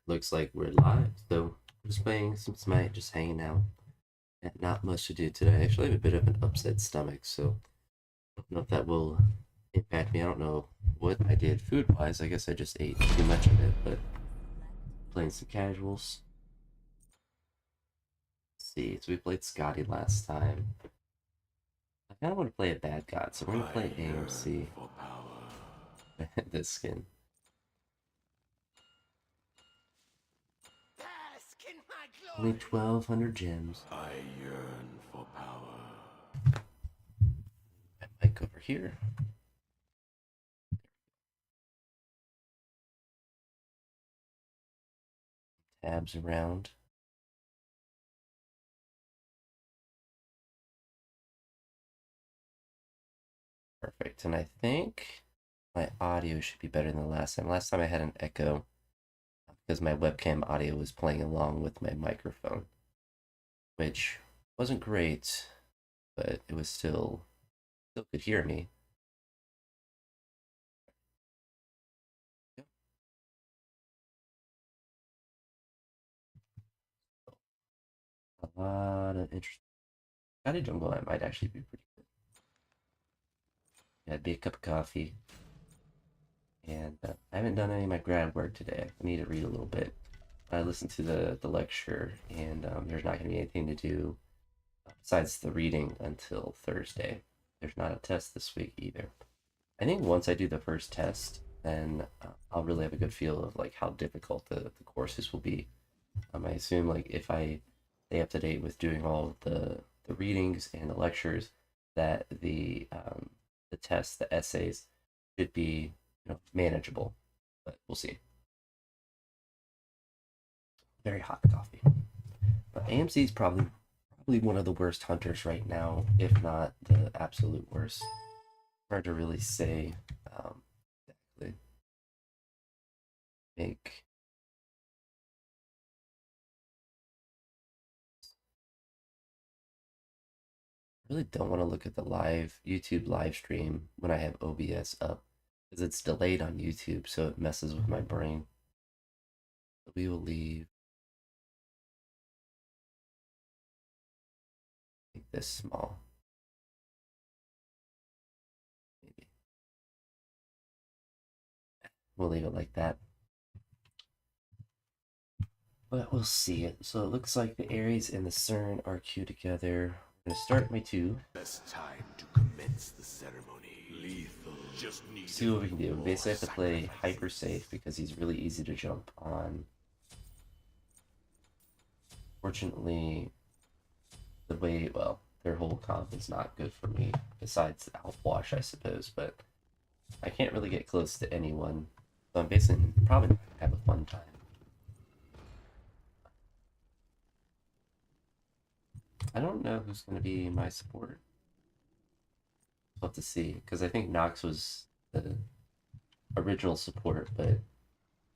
Looks like we're live, so just playing some Smite, just hanging out. And not much to do today. I actually have a bit of an upset stomach, so I don't know if that will impact me. I don't know what I did food-wise. I guess I just ate too much of it, but playing some casuals. Let's see, so we played Scotty last time. I kind of want to play a bad god, so we're going to play AMC. This skin. Only 1,200 gems. I yearn for power. I might go over here. Tabs around. Perfect. And I think my audio should be better than the last time. Last time I had an echo because my webcam audio was playing along with my microphone, which wasn't great, but it was still could hear me. A lot of interesting. Scotty Jungle, I might actually be pretty good. Yeah, it'd be a cup of coffee. And I haven't done any of my grad work today. I need to read a little bit. I listened to the lecture, and there's not going to be anything to do besides the reading until Thursday. There's not a test this week either. I think once I do the first test, then I'll really have a good feel of like how difficult the courses will be. I assume like if I stay up to date with doing all the readings and the lectures, that the tests, the essays, should be manageable. But we'll see. Very hot coffee. But AMC is probably one of the worst hunters right now, if not the absolute worst. Hard to really say exactly. Make really don't want to look at the live YouTube live stream when I have OBS up because it's delayed on YouTube, so it messes with my brain. So we will leave like this small. Maybe we'll leave it like that. But we'll see it. So it looks like the Ares and the CERN are queued together. I'm gonna start my two. Best time to commence the ceremony. Lethal. Just need See what we can do. We basically have to play hyper safe because he's really easy to jump on. Fortunately, the way, well, their whole comp is not good for me, besides Outwash, I suppose, but I can't really get close to anyone. So I'm basically probably not gonna have a fun time. I don't know who's going to be my support. We'll have to see, because I think Nox was the original support, but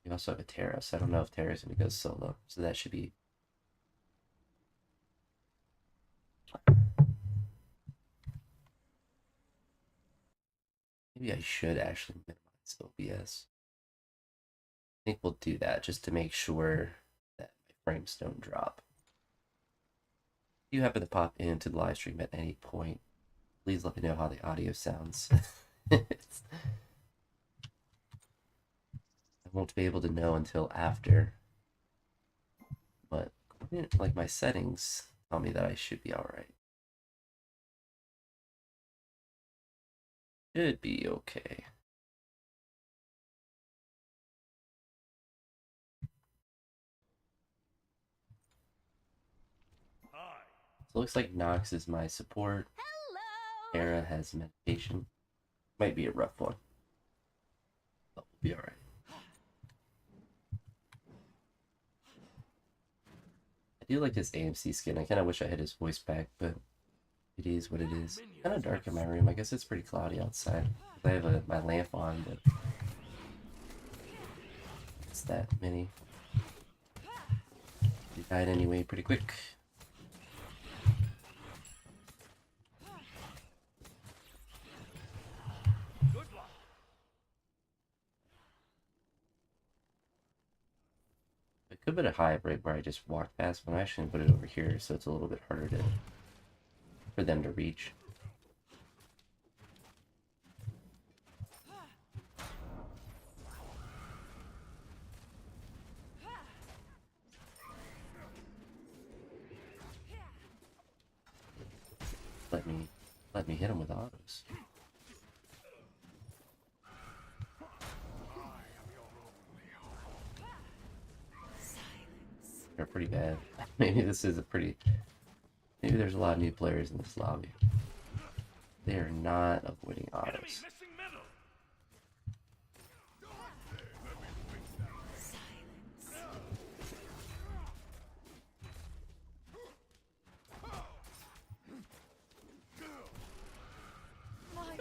we also have a Terra, so I don't know if Terra's going to go solo, so that should be... Maybe I should actually minimize OBS. I think we'll do that just to make sure that my frames don't drop. If you happen to pop into the live stream at any point, please let me know how the audio sounds. I won't be able to know until after. But like my settings tell me that I should be alright. Should be okay. So it looks like Nox is my support. Era has meditation. Might be a rough one, but we'll be alright. I do like his AMC skin. I kind of wish I had his voice back, but it is what it is. Kind of dark in my room. I guess it's pretty cloudy outside. I have my lamp on, but it's that many. He died anyway pretty quick. Could put it high right where I just walked past, but I'm actually gonna put it over here so it's a little bit harder for them to reach. Let me hit them with autos. They're pretty bad. Maybe this is a pretty... Maybe there's a lot of new players in this lobby. They are not avoiding autos.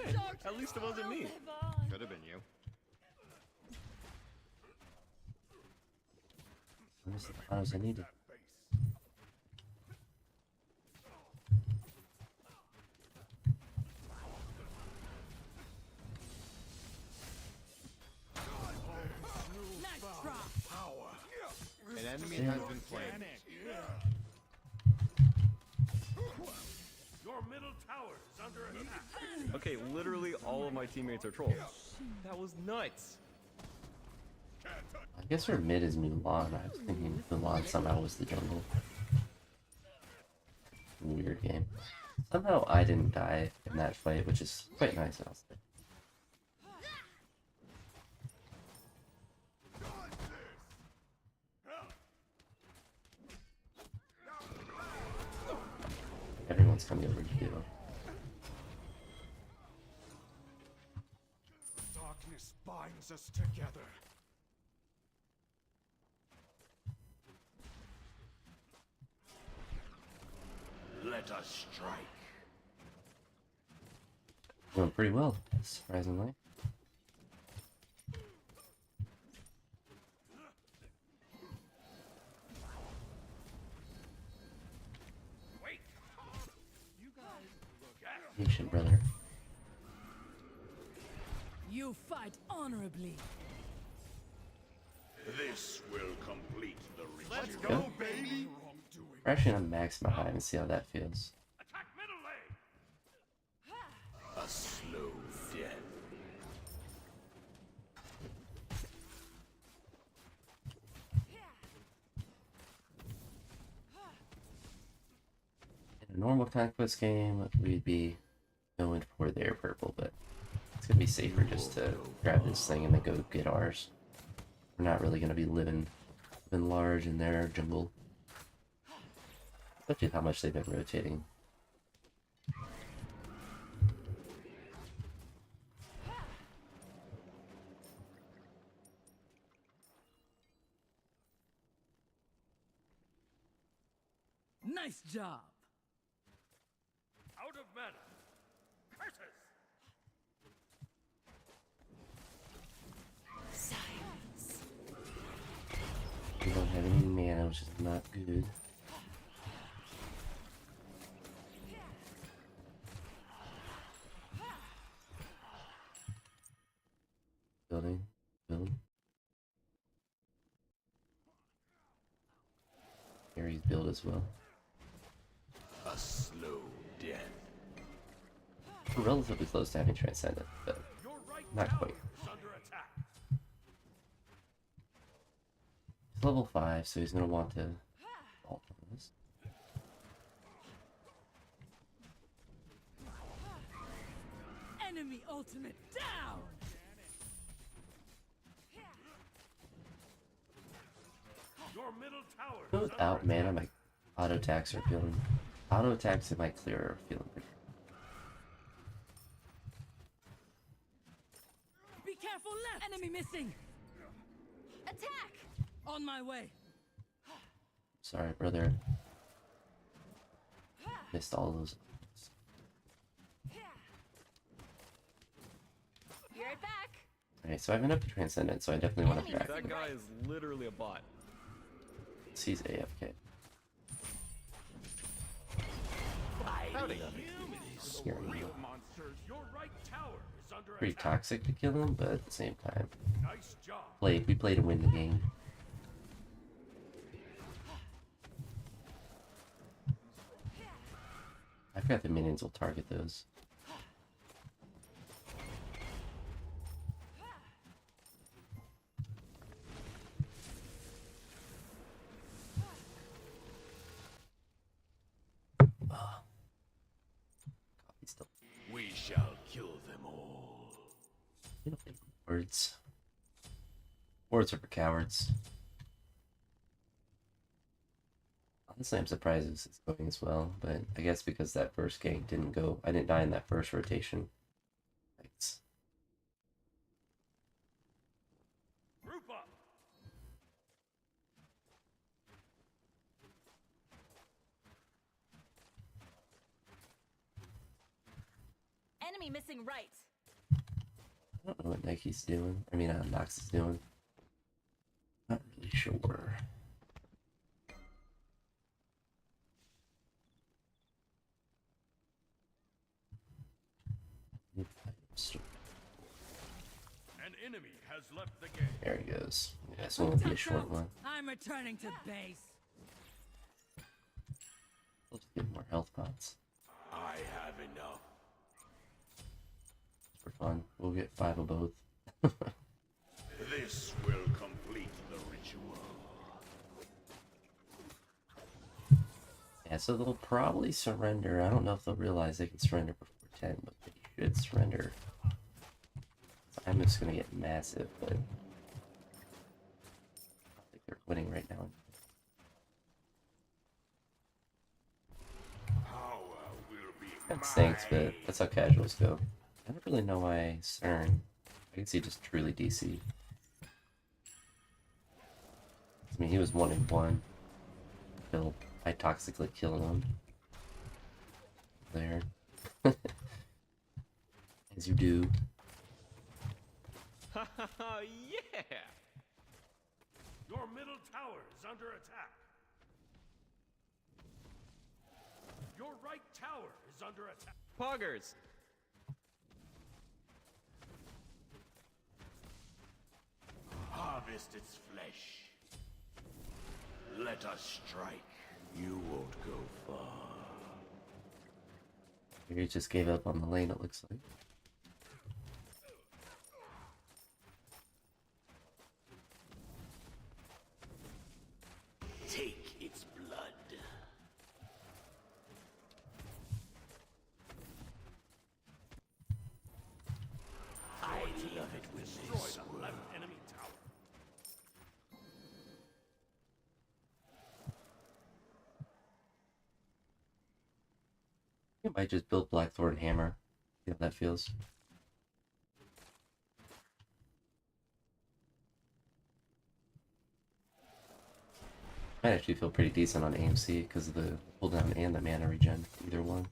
Hey, at least it wasn't me. Could have been you. Where's the autos I needed? An enemy has been slain. Your middle tower is under attack. Okay, literally all of my teammates are trolls. That was nuts. I guess our mid is Mulan. I was thinking Mulan somehow was the jungle. Weird game. Somehow I didn't die in that fight, which is quite nice, I'll say. Everyone's coming over to do. Darkness binds us together. Let us strike. Going pretty well, surprisingly. Wait. You guys look at Patient brother. You fight honorably. this will complete the ritual. Let's go, go, baby. We're actually gonna max my hive and see how that feels. Attack middle lane. A slow death. In a normal conquest game, we'd be going for their purple, but it's gonna be safer just to grab this thing and then go get ours. We're not really gonna be living large in their jungle. Especially how much they've been rotating. Nice job. Out of mana. Curses. Silence. We don't have any mana, which is not good. Building. Aries build as well. A slow death. We're relatively close to having Transcendent, but Your right not tower quite. is under attack. He's level 5, so he's gonna want to ult on this. Enemy ultimate down. Your middle tower is under Without mana, my auto attacks are feeling. Auto attacks in my clear are feeling pretty. Be careful left. Enemy missing. Attack. On my way. Sorry, brother. Missed all those. Be right back. Alright, so I have enough Transcendent, so I definitely want to track. That guy is literally a bot. He's AFK. Howdy. Scary. monsters. Your right tower is under Pretty attack. toxic to kill him, but at the same time, Nice job. we play to win the game. I forgot the minions will target those. Oh. Coffee still. We shall kill them all. You don't think words. Words are for cowards. Honestly, I'm surprised this is going as well, but I guess because that first gank didn't go, I didn't die in that first rotation. Thanks. Group up. Enemy missing right. I don't know what Nike's doing. I mean, Nox is doing. Not really sure. An enemy has left the game. There he goes. Yeah, this one will be a short one. I'm returning to base. Let's get more health pots I have enough. for fun. We'll get 5 of both. This will complete the ritual. Yeah, so they'll probably surrender. I don't know if they'll realize they can surrender before 10, but they should surrender. I'm just gonna get massive, but I don't think they're winning right now. Power will be That stinks, but that's how casuals go. I don't really know why CERN. I can see just truly DC. I mean, he was 1-1. Bill, I toxically killing him. There. As you do. Yeah! Your middle tower is under attack. Your right tower is under attack. Poggers! Harvest its flesh. Let us strike. You won't go far. He just gave up on the lane, it looks like. Take its blood. I love it when they destroy the left enemy tower. I might just build Blackthorn Hammer. See how that feels. Might actually feel pretty decent on AMC because of the cooldown and the mana regen. Either one.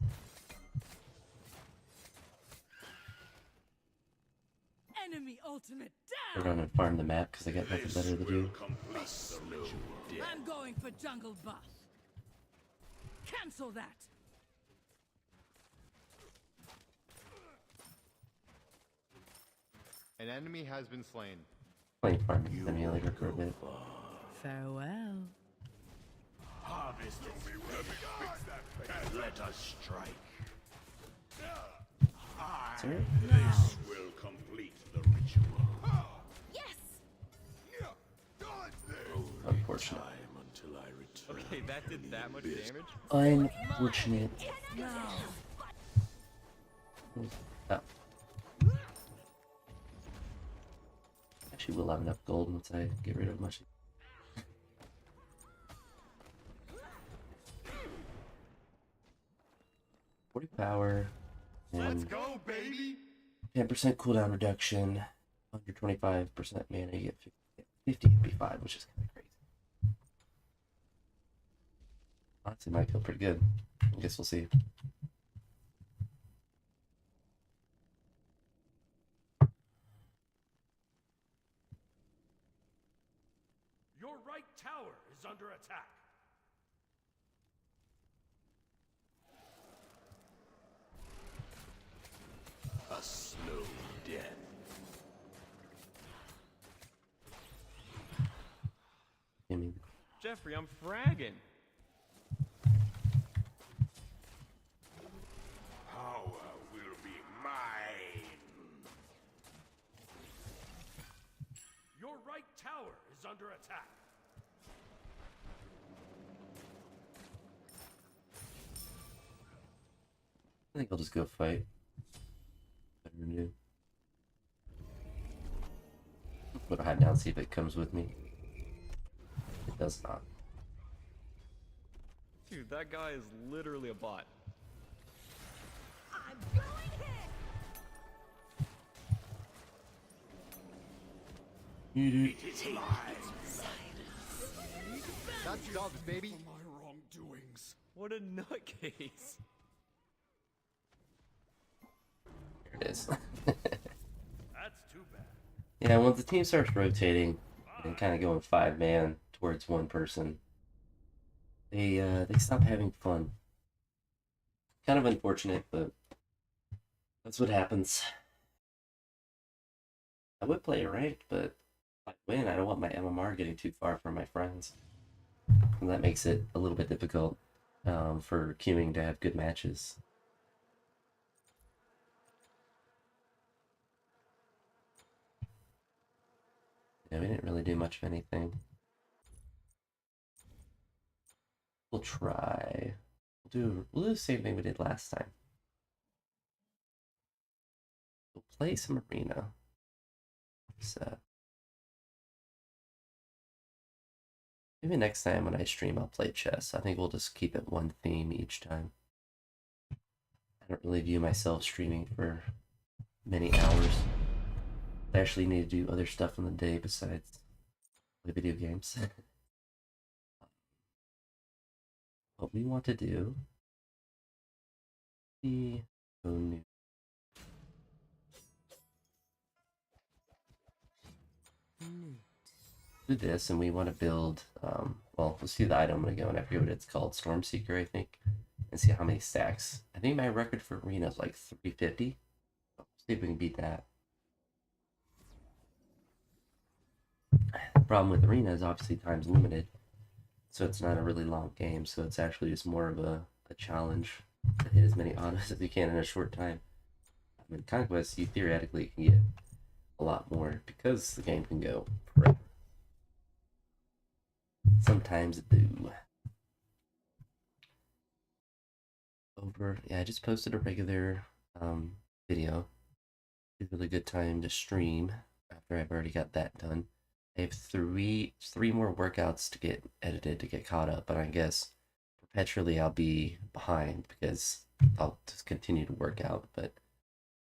Enemy ultimate I down. run and farm the map because I got nothing better to do. Complete the ritual. I'm going for jungle buff. Cancel that. An enemy has been slain. Playing Farming Simulator for a bit. Farewell. Harvest its flesh. Let us strike. Sir? This will complete the ritual. Yes. Unfortunate. Time until I return. Okay, that did that much damage? Unfortunate. No. Oh. Actually, we'll have enough gold once I get rid of much. 40 power. Let's And go, baby! 10% cooldown reduction. 125% mana, you get 50 MP5, which is kind of crazy. Honestly, might feel pretty good. I guess we'll see. Your right tower is under attack. A slow death. I mean, Jeffrey, I'm fragging. under attack. I think I'll just go fight. Better than do. Go to hide down, see if it comes with me. It does not. Dude, that guy is literally a bot. I'm going hit. It is mine. That's dogs, baby. My wrongdoings. What a nutcase. There it is. That's too bad. Yeah, once the team starts rotating and kind of going 5-man towards one person, they stop having fun. Kind of unfortunate, but that's what happens. I would play ranked, but if I win, I don't want my MMR getting too far from my friends. And that makes it a little bit difficult for queuing to have good matches. Yeah, we didn't really do much of anything. We'll try. We'll do the same thing we did last time. We'll play some arena. So maybe next time when I stream, I'll play chess. I think we'll just keep it one theme each time. I don't really view myself streaming for many hours. I actually need to do other stuff in the day besides play video games. What we want to do, the new. Do this, and we want to build. Well, we'll see the item I'm gonna go, and I forget what it's called. Stormseeker, I think, and see how many stacks. I think my record for arena is like 350. So see if we can beat that. The problem with arena is obviously time's limited, so it's not a really long game. So it's actually just more of a challenge to hit as many autos as you can in a short time. I mean, Conquest, you theoretically can get a lot more because the game can go forever. Sometimes it do. Yeah, I just posted a regular video. It's a really good time to stream after I've already got that done. I have three more workouts to get edited to get caught up, but I guess perpetually I'll be behind because I'll just continue to work out. But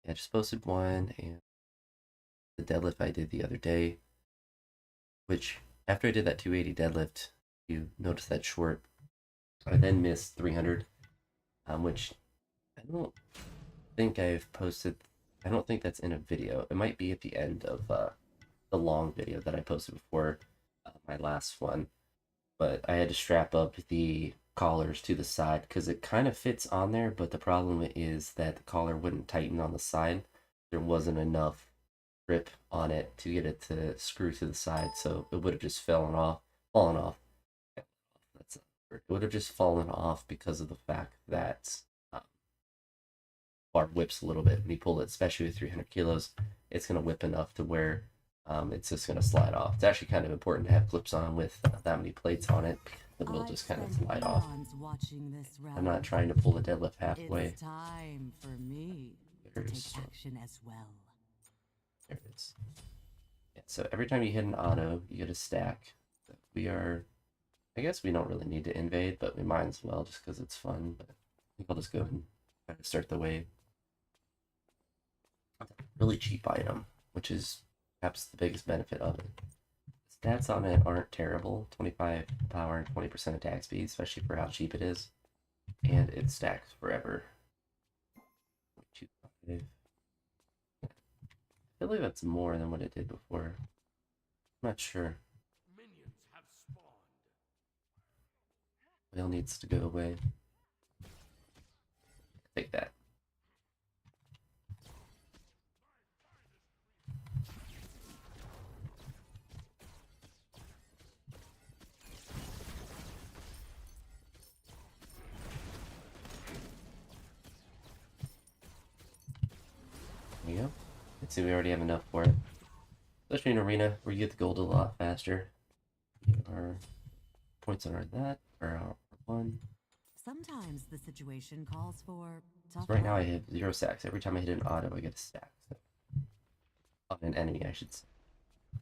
yeah, I just posted one, and the deadlift I did the other day, which after I did that 280 deadlift, you notice that short. I then missed 300, which I don't think I've posted. I don't think that's in a video. It might be at the end of the long video that I posted before my last one, but I had to strap up the collars to the side because it kind of fits on there, but the problem is that the collar wouldn't tighten on the side. There wasn't enough grip on it to get it to screw to the side, so it would have just fallen off. That's it would have just fallen off because of the fact that bar whips a little bit when you pull it, especially with 300 kilos. It's going to whip enough to where it's just going to slide off. It's actually kind of important to have clips on with that many plates on it. It will just kind of slide off. I'm not trying to pull the deadlift halfway. It's time for me to take action as well. There it is. Yeah, so every time you hit an auto, you get a stack. I guess we don't really need to invade, but we might as well just because it's fun. But I think I'll just go and try to start the wave. Really cheap item, which is perhaps the biggest benefit of it. Stats on it aren't terrible. 25 power and 20% attack speed, especially for how cheap it is. And it stacks forever. 2.5. I feel like that's more than what it did before. I'm not sure. Minions have spawned. Whale needs to go away. Take that. There you go. Let's see, we already have enough for it. Especially in arena, where you get the gold a lot faster. our points on our that, or our one. Sometimes the situation calls for tough So right now I love. have 0 stacks. Every time I hit an auto, I get a stack. So, on an enemy, I should say.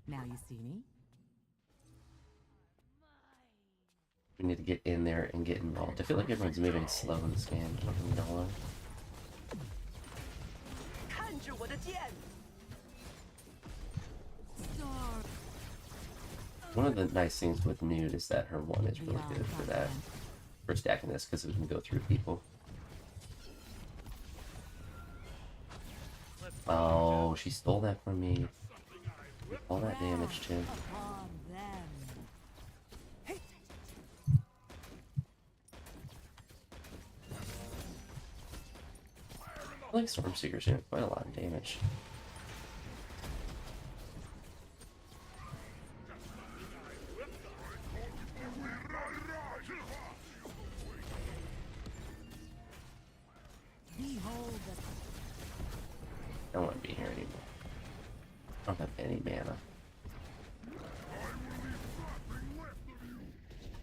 Now you see me? We need to get in there and get involved. I feel like everyone's moving slow in this game. I don't really know why. One of the nice things with Nude is that her one is really good for that. For stacking this, because it can go through people. Oh, she stole that from me. All that damage, too. Upon them. I like Stormseeker's doing quite a lot of damage. Behold the I don't want to be here anymore. I don't have any mana.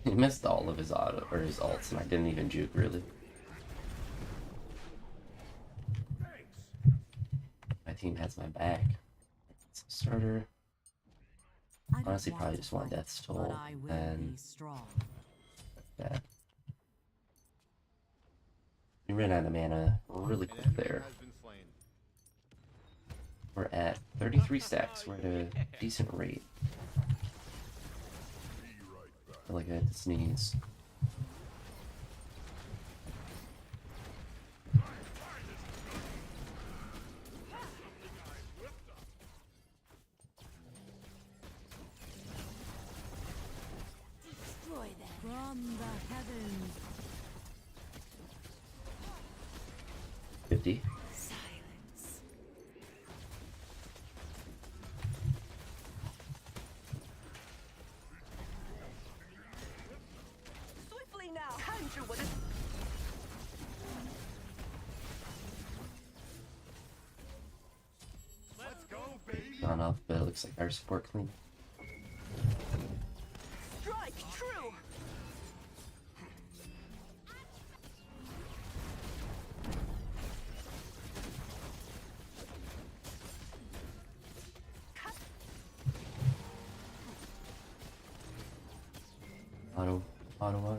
He missed all of his auto or his ults, and I didn't even juke really. My team has my back. It's a starter. I don't Honestly, want probably to just want fight, Death's Toll, but I will and be strong. that. We ran out of mana really An quick enemy there. has been slain. We're at 33 stacks. We're at a decent rate. I feel like I had to sneeze. Destroy them. From the heavens. 50. Silence. Swiftly now, hand you what is. Let's go, baby. Gone off, but it looks like our support clean. Strike true. Auto.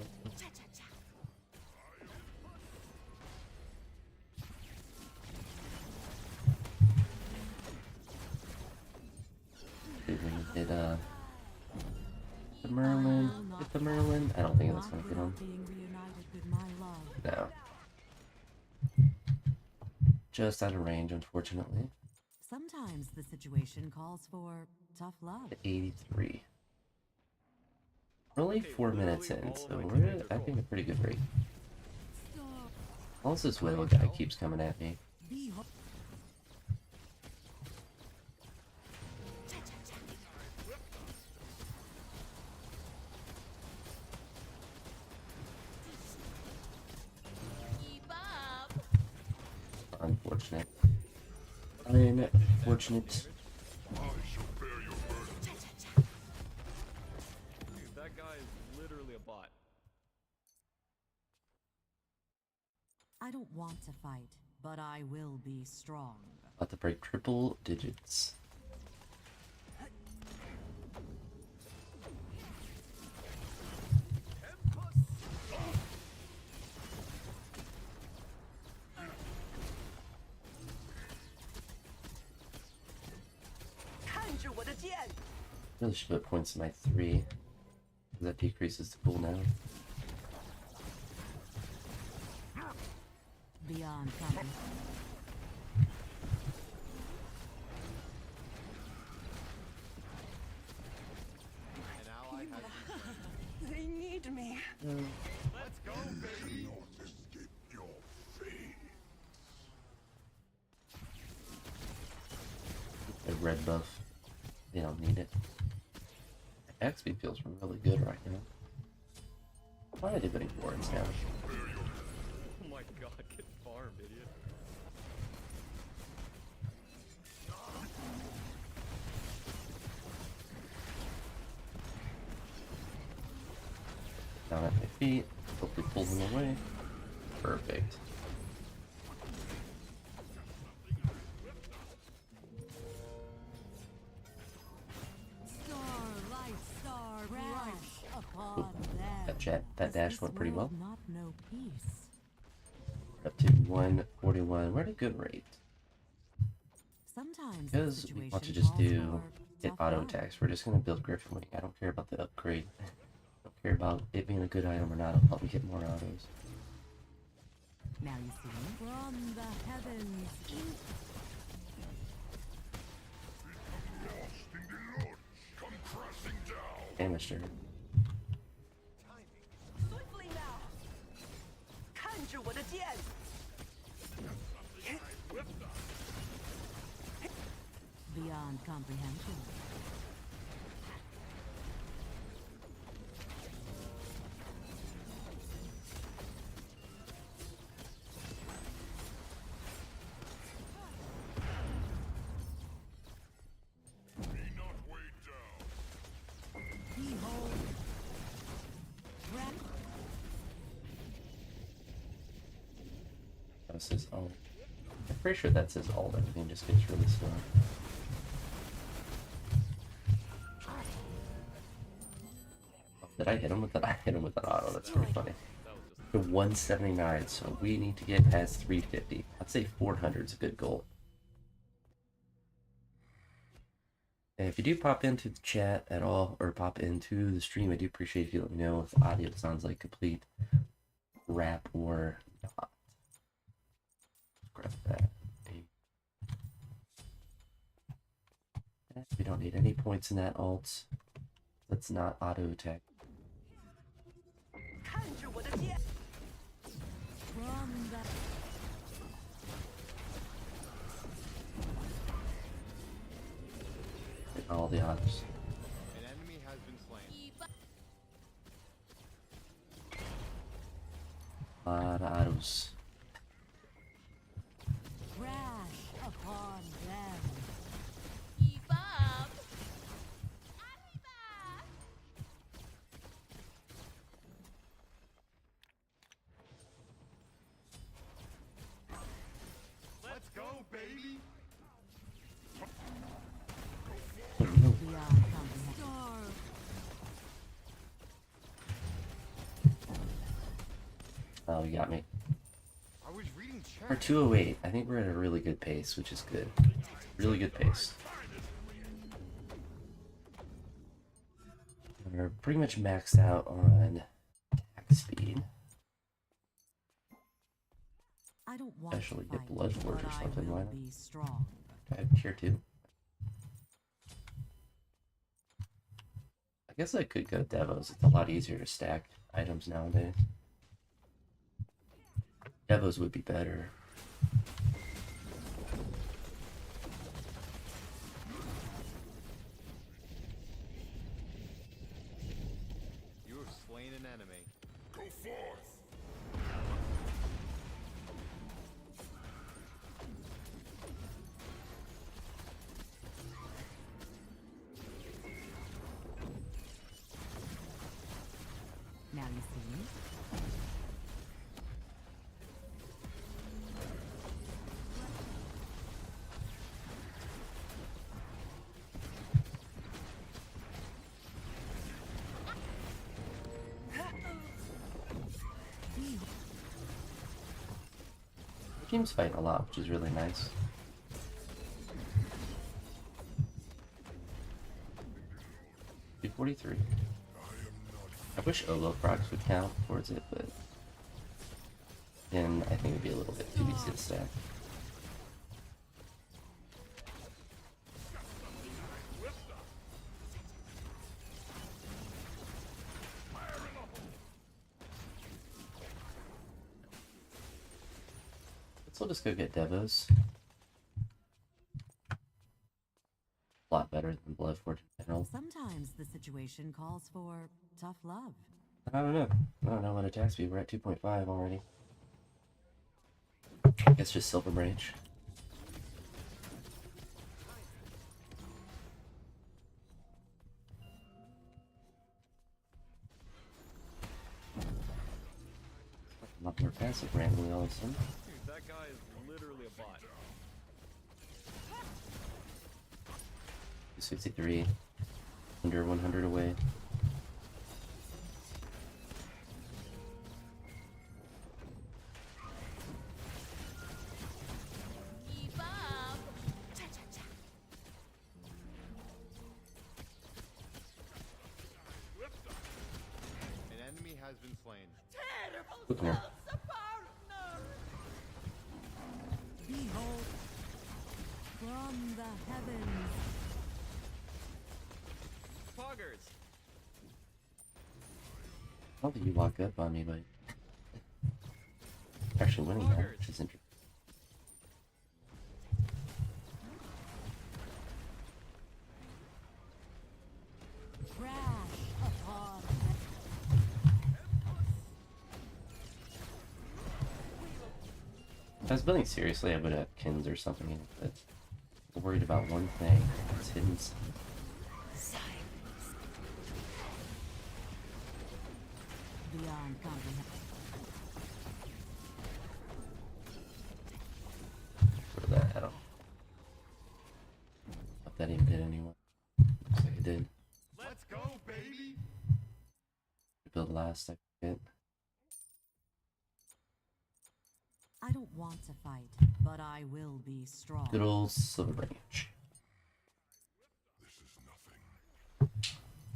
Did we hit the Merlin? Hit the Merlin? I don't think that's gonna get him. Being reunited with my love. No. Just out of range, unfortunately. Sometimes the situation calls for tough love. 83. We're only 4 minutes in, so we're at, I think, a pretty good rate. Unless this whale guy keeps coming at me. Behold. Keep up. Unfortunate. Unfortunate. Dude, that guy is literally a bot. I don't want to fight, but I will be strong. About to break triple digits. Hand you what is yen. Really should put points in my 3. That decreases the cooldown. Beyond coming. An ally has been slain. They need me. Let's go, baby. The red buff. They don't need it. XP feels really good right now. Why are they putting wards down? Oh my god, get farmed, idiot. feet. Hopefully pull him away. Perfect. Starlight, star bright upon That dash went pretty well. Not know peace. Up to 141. We're at a good rate. Sometimes Because we want to just do hit auto attack. attacks. We're just going to build Griffin Wing. I don't care about the upgrade. I don't care about it being a good item or not. I'll probably get more autos. Now you see from the heavens. Damaged her. Swiftly now. 看着我的剑。 Beyond comprehension. Behold. That's his ult. I'm pretty sure that's his ult. Everything just gets really slow. Did I hit him with that? I hit him with an auto. That's pretty funny. To 179, so we need to get past 350. I'd say 400 is a good goal. And if you do pop into the chat at all, or pop into the stream, I do appreciate if you let me know if audio sounds like complete rap or not. Grab that. We don't need any points in that ult. Let's not auto attack. 看着我的剑。 From the All the autos. An enemy has been slain. A lot of autos. crash upon them. Keep up. Let's go, baby! Beyond comprehension. Oh, you got me. I was reading chat. We're 208. I think we're at a really good pace, which is good. Really good pace. We're pretty much maxed out on attack speed. I don't want Especially to get fight, Blood Forge but or something, I why will not? be strong. I have tier 2. I guess I could go Devos. It's a lot easier to stack items nowadays. Devos would be better. You have slain an enemy. Go forth. Now you see. The team's fighting a lot, which is really nice. $243. I wish Olo procs would count towards it, but then I think it'd be a little bit too easy to stack. Let's just go get Devos. A lot better than Bloodforge in general. Sometimes the situation calls for tough love. I don't know. I don't know what attack speed. We're at 2.5 already. I guess just Silver Branch. up more passive randomly all of a sudden. Dude, that guy is literally a bot. 63. Under 100 away. Keep up. Cha-cha-cha. An enemy has been slain. Terrible Look here. selves a partner. Behold, from the heavens. Poggers! How did you walk up on me, but actually winning that, which is interesting. Crash upon If I was building seriously, I would have Kins or something in it, but I'm worried about one thing. It's hidden. beyond comprehension. For that, I don't know if that even did anyone. Looks like it did. Let's go, baby! Build last, I forget. I don't want to fight, but I will be strong. Good old Silver Branch.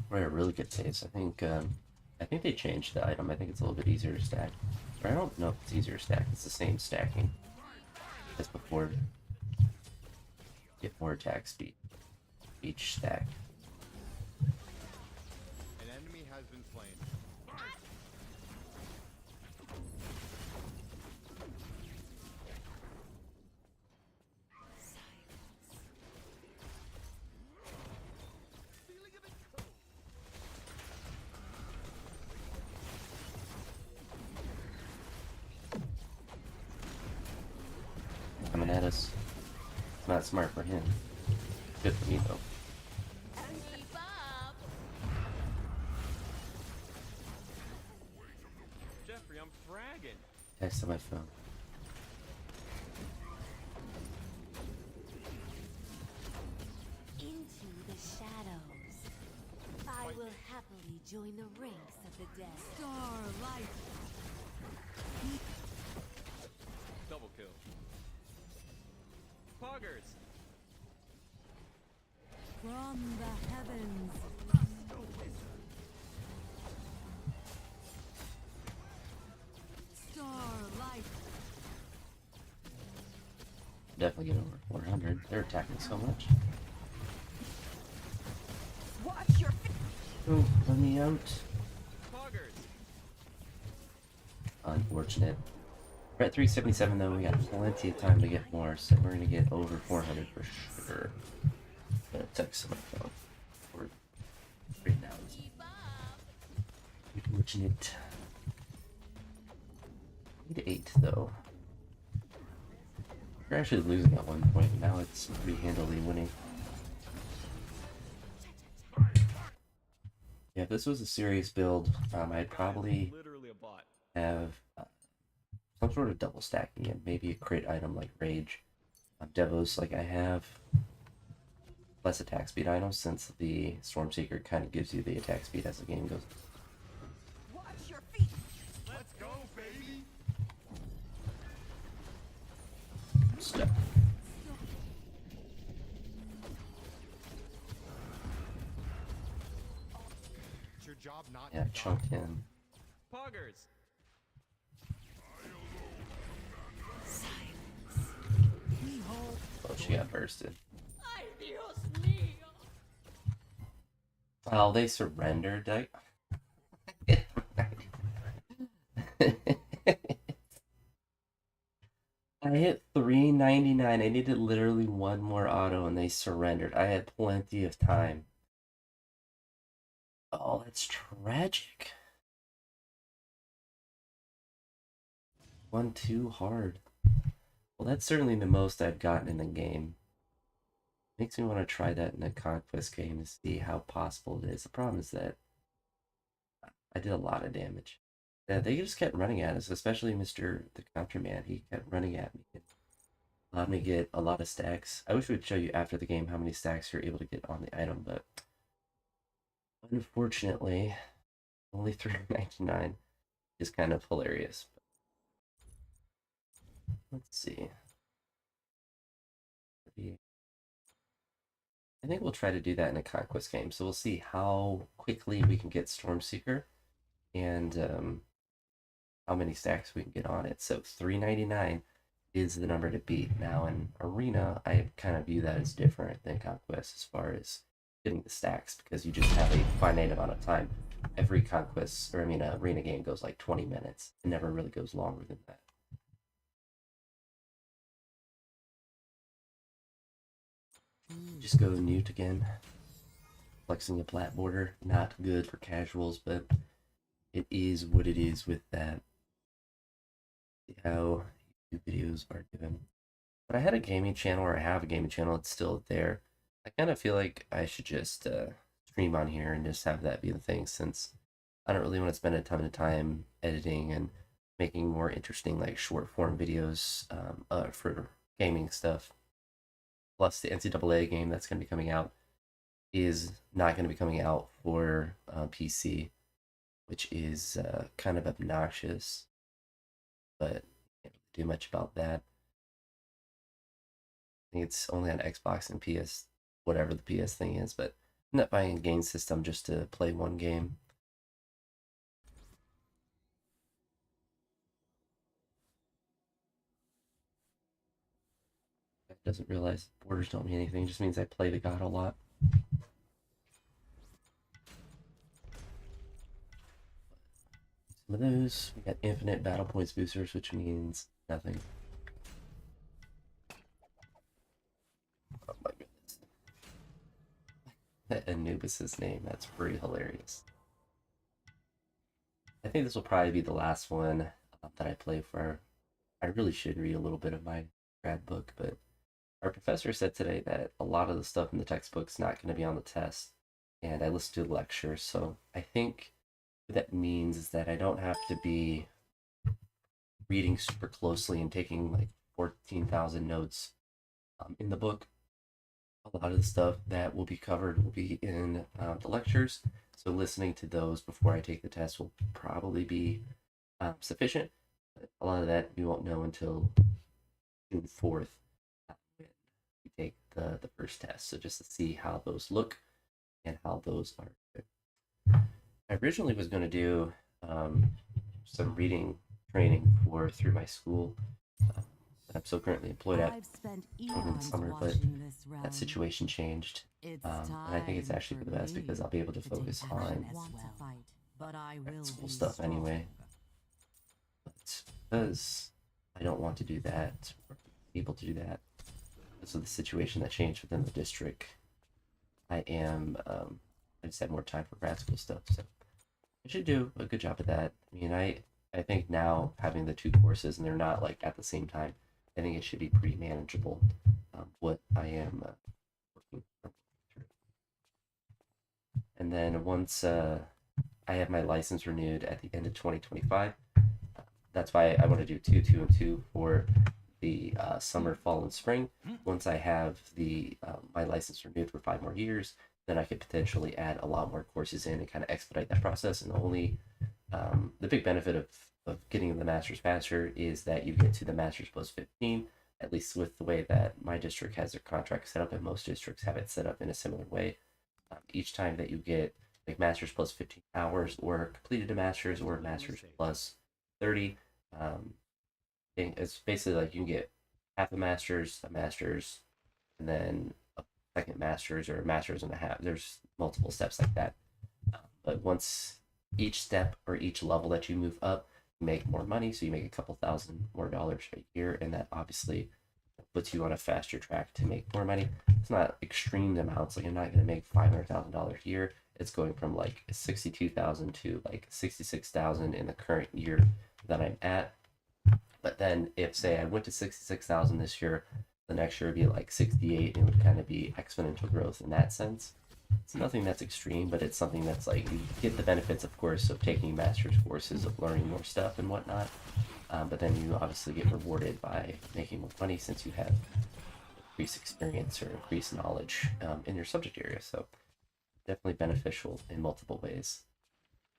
Where it really good taste. I think they changed the item. I think it's a little bit easier to stack. Or I don't know if it's easier to stack. It's the same stacking as before. Get more attack speed each stack. An enemy has been slain. Coming at us. It's not smart for him. Good for me though. Keep up. Jeffrey, I'm fragging. Text on my phone. Into the shadows. I will happily join the ranks of the dead. Starlight. Double kill. Poggers! From the heavens. Starlight. Definitely get over 400. They're attacking so much. Watch your Oh, let me out. Poggers! Unfortunate. We're at 377 though. We got plenty of time to get more, so we're gonna get over 400 for sure. I'm gonna text my phone. Or right now. keep up. Unfortunate. Need 8 though. We're actually losing at one point. Now it's pretty handily winning. Yeah, if this was a serious build, I'd probably Literally a bot. have some sort of double stacking it. Maybe a crit item like Rage. Devos, like I have less attack speed items since the Stormseeker kind of gives you the attack speed as the game goes. Watch your feet. Let's go, baby! Stuck. It's your job not Yeah, to chunked die. him. Poggers! Behold. Oh, she got bursted. Ay, Dios mío. Oh, they surrendered. I hit 399. I needed literally one more auto and they surrendered. I had plenty of time. Oh, that's tragic. 1 too hard. Well, that's certainly the most I've gotten in the game. Makes me want to try that in a conquest game to see how possible it is. The problem is that I did a lot of damage. they just kept running at us, especially Mr. the Counterman. He kept running at me. It allowed me to get a lot of stacks. I wish we would show you after the game how many stacks you're able to get on the item, but unfortunately, only 399 is kind of hilarious. Let's see. I think we'll try to do that in a conquest game. So we'll see how quickly we can get Stormseeker and how many stacks we can get on it. So 399 is the number to beat. Now in Arena, I kind of view that as different than Conquest as far as getting the stacks, because you just have a finite amount of time. Every Conquest, or I mean, Arena game goes like 20 minutes. It never really goes longer than that. Just go Newt again. Flexing a plat border. Not good for casuals, but it is what it is with that. See how YouTube videos are doing. But I had a gaming channel, or I have a gaming channel, it's still there. I kind of feel like I should just stream on here and just have that be the thing, since I don't really want to spend a ton of time editing and making more interesting like short form videos for gaming stuff. Plus the NCAA game that's going to be coming out is not going to be coming out for PC, which is kind of obnoxious, but can't do much about that. I think it's only on Xbox and PS, whatever the PS thing is, but I'm not buying a game system just to play one game. Doesn't realize borders don't mean anything, it just means I play the god a lot. Some of those, we got infinite battle points boosters, which means nothing. Oh my goodness. That Anubis's name, that's pretty hilarious. I think this will probably be the last one that I play for. I really should read a little bit of my grad book, but our professor said today that a lot of the stuff in the textbook's not going to be on the test, and I listened to the lecture, so I think what that means is that I don't have to be reading super closely and taking like 14,000 notes in the book. A lot of the stuff that will be covered will be in the lectures, so listening to those before I take the test will probably be sufficient. But a lot of that we won't know until June 4th. We take the first test, so just to see how those look and how those are good. I originally was going to do some reading training through my school. I'm still currently employed at over the summer, but that situation changed, and I think it's actually for the best, because I'll be able to focus on school stuff anyway. But because I don't want to do that, or be able to do that, because of the situation that changed within the district, I just had more time for grad school stuff, so I should do a good job of that. I mean, I think now having the two courses and they're not like at the same time, I think it should be pretty manageable. What I am working through, and then once I have my license renewed at the end of 2025, that's why I want to do 2, 2, and 2 for the summer, fall, and spring. Once I have the my license renewed for 5 more years, then I could potentially add a lot more courses in and kind of expedite that process. And the big benefit of getting the master's faster is that you get to the master's plus 15, at least with the way that my district has their contract set up, and most districts have it set up in a similar way. Each time that you get like master's plus 15 hours, or completed a master's, or a master's plus 30, it's basically like you can get half a master's, and then a second master's, or a master's and a half. There's multiple steps like that. But once each step or each level that you move up, you make more money, so you make a couple $1,000 more a year, and that obviously puts you on a faster track to make more money. It's not extreme amounts, like you're not going to make $500,000 a year. It's going from like 62,000 to like 66,000 in the current year that I'm at. But then if, say, I went to 66,000 this year, the next year would be like 68, and it would kind of be exponential growth in that sense. It's nothing that's extreme, but it's something that's like, you get the benefits, of course, of taking master's courses, of learning more stuff and whatnot. But then you obviously get rewarded by making more money since you have increased experience or increased knowledge in your subject area. So definitely beneficial in multiple ways.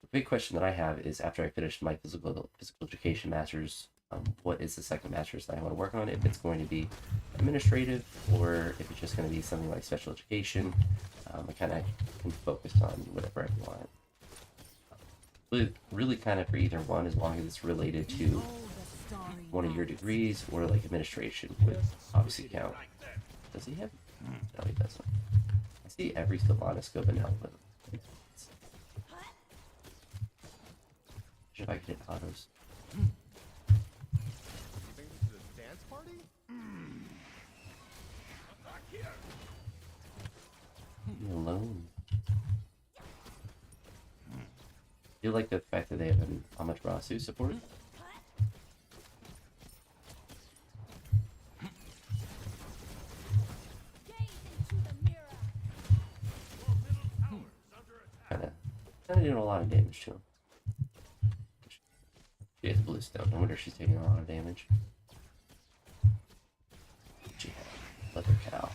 The big question that I have is, after I finish my physical education master's, what is the second master's that I want to work on? If it's going to be administrative, or if it's just going to be something like special education. I kind of can focus on whatever I want. Really kind of for either one, as long as it's related to one of your degrees, or like administration would obviously count. Does he have? No, he doesn't. I see every Sylvanas go vanilla. Should I get autos? You think this is a dance party? Leave me alone. I feel like the fact that they have an Amaterasu support. Kinda doing a lot of damage to him. She has blue stone. I wonder if she's taking a lot of damage. She has leather cow.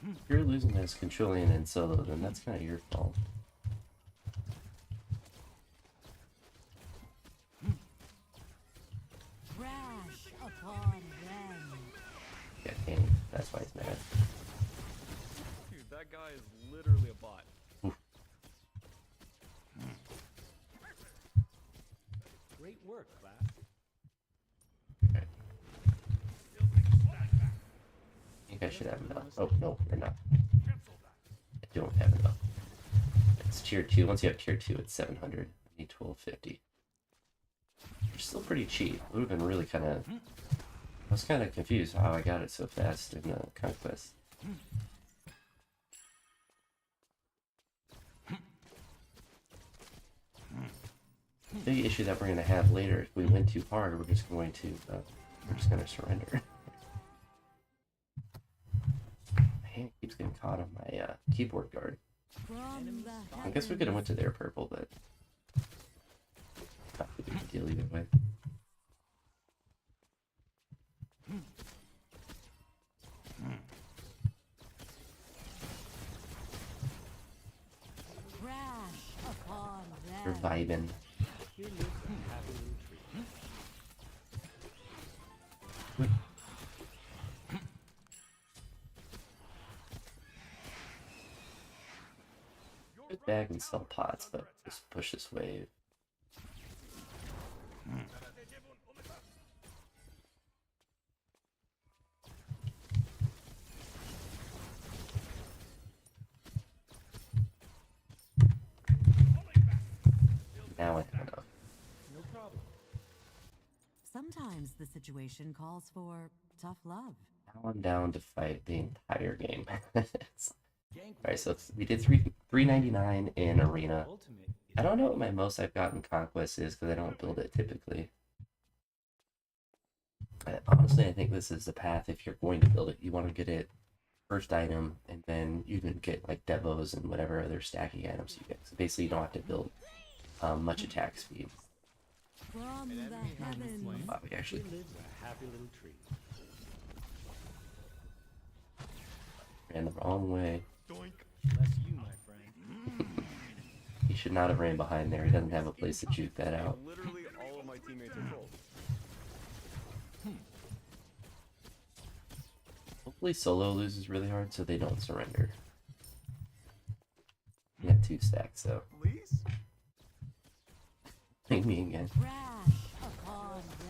If you're losing as Controllian and solo, then that's kind of your fault. Crash upon them. Yeah, Danny. That's why he's mad. Dude, that guy is literally a bot. Oof. Great work, class. Okay. I think I should have enough. Oh, no, you're not. I don't have enough. It's tier 2. Once you have tier 2, it's 700. I need 1250. Which is still pretty cheap. It would have been really kind of... I was kind of confused how I got it so fast in Conquest. Big issue that we're going to have later, if we win too hard, we're just going to surrender. Man, it keeps getting caught on my keyboard guard. From the I guess we could have went to their purple, but not a big deal either way. crash upon You're them. vibing. Here lives a happy little tree. Get back and sell pots, but just push this wave. Now I have enough. No problem. Sometimes the situation calls for tough love. Now I'm down to fight the entire game. Alright, so we did 399 in Arena. Ultimate I don't know what my most I've gotten Conquest is, because I don't build it typically. Honestly, I think this is the path. If you're going to build it, you want to get it first item, and then you can get like Devos and whatever other stacking items you get. So basically, you don't have to build much attack speed. From the heavens. Wow, we actually Here lives a happy little tree. ran the wrong way. Bless you, my friend. He should not have ran behind there. He doesn't have a place to shoot that out. Literally all of my teammates are trolls. Hopefully Solo loses really hard so they don't surrender. We have 2 stacks, so. Please? Ping me again. Crash upon them.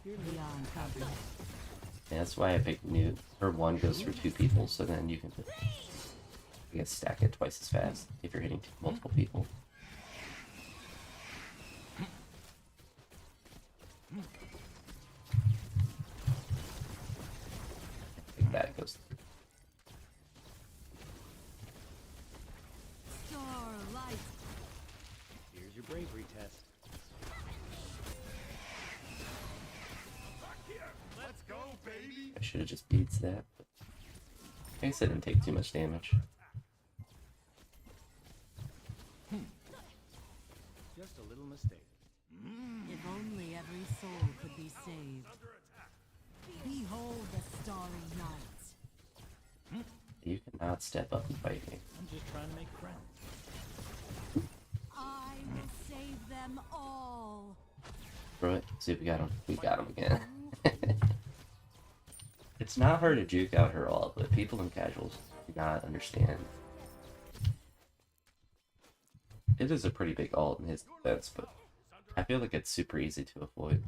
Beyond comprehension. And that's why I picked Newt. Her one goes for 2 people, so then you can, I guess, stack it twice as fast if you're hitting multiple people. I think that goes. Starlight. Here's your bravery test. Let's go, baby! I should have just beats that. But I guess I didn't take too much damage. Just a little mistake. If only every soul could be saved. Behold the starry night. You cannot step up and fight me. I'm just trying to make friends. I will save them all. Throw it. See if we got him. We got him again. It's not hard to juke out her ult, but people in casuals do not understand. It is a pretty big ult in his defense, but I feel like it's super easy to avoid.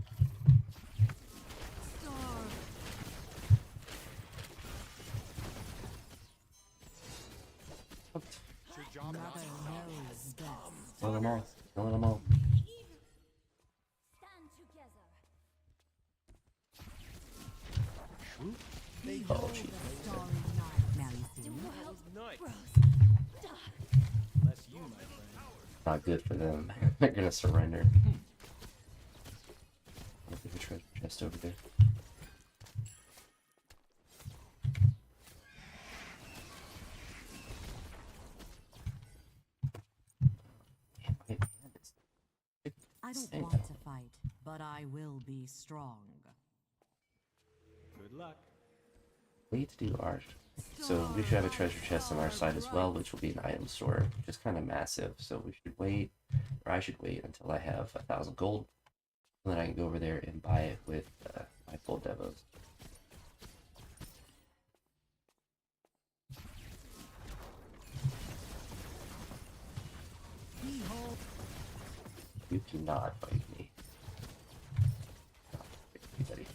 Star. It's your job Mother not to knows best. Kill them all. Kill them all. Stand together. Behold she- the starry night. Now you see. That was nice. Bros. Less you, my friend. Not good for them. They're gonna surrender. Look at the treasure chest over there. Man, my hand is I don't insane. want to fight, but I will be strong. Good luck. We need to do art. So we should have a treasure chest on our side as well, which will be an item store, which is kind of massive. So we should wait, or I should wait until I have 1,000 gold, and then I can go over there and buy it with my full devos. Behold. You cannot fight me. Anybody.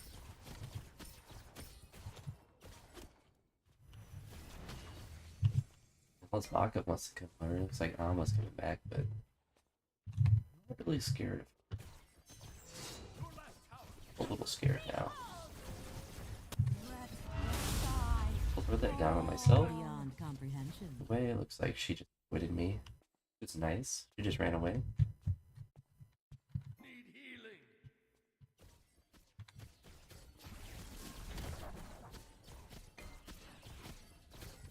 Unless Baka wants to come over, it looks like Alma's coming back, but I'm not really scared of her. A little scared now. I'll throw that down on myself. Beyond comprehension. The way it looks like she just quitted me. It's nice. She just ran away. Need healing!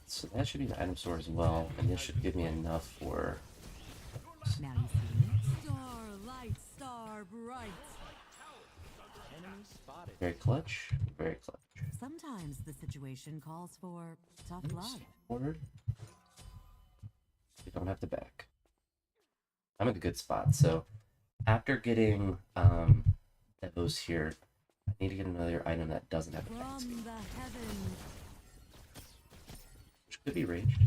So that should be an item store as well, and this should give me enough for. Now you see. Starlight. Star bright. Enemy spotted. Very clutch. Very clutch. Sometimes the situation calls for tough love. Forward. You don't have to back. I'm in a good spot. So after getting Devos here, I need to get another item that doesn't have attack speed, From the heavens. which could be ranged.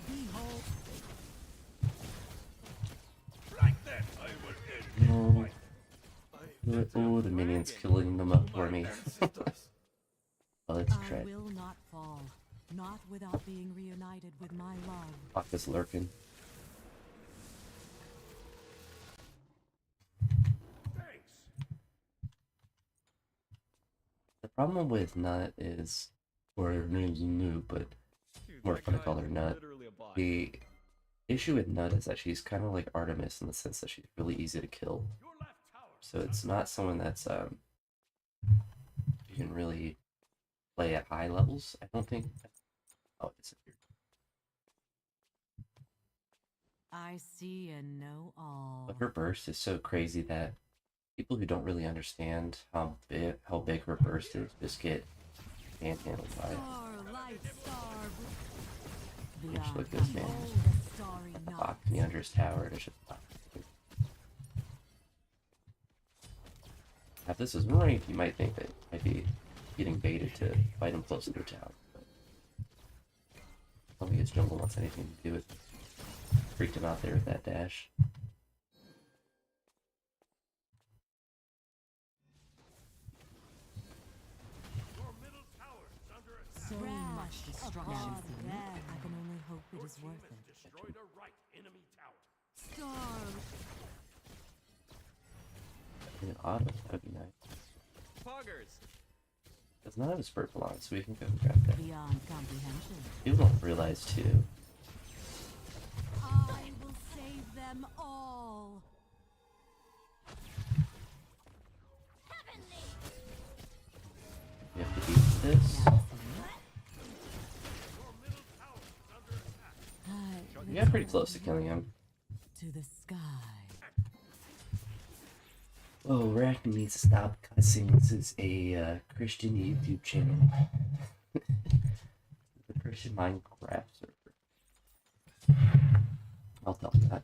Behold. Like that, I will end No. Oh, the minions killing them up for me. Well, let's I try. will not fall, not without being reunited with my love. Fuck this lurking. Thanks! The problem with Nut is, or her name's New, but Dude, more that fun to guy call her is Nut. literally a bot. The issue with Nut is that she's kind of like Artemis in the sense that she's really easy to kill. Your left tower! So it's not someone that's you can really play at high levels. I don't think. Oh, it disappeared. I see and know all. But her burst is so crazy that people who don't really understand how big her burst is just get manhandled by it. Starlight. Star. Beyond look at this man. behold the starry night. Locked me under his tower. It's just. If this is ranked, you might think that it might be getting baited to fight him close to the tower. But I don't think his jungle wants anything to do with it. Freaked him out there with that dash. is worth it. Destroyed a right enemy tower. Starve. An auto, that'd be nice. Poggers. Does not have his purple on, so we can go grab that. Beyond comprehension. People don't realize too. I will save them all. We have to beat this. We got pretty close to killing him. To the sky. Oh, Rack needs to stop cussing. This is a Christian YouTube channel. The Christian Minecraft server. I'll tell you that.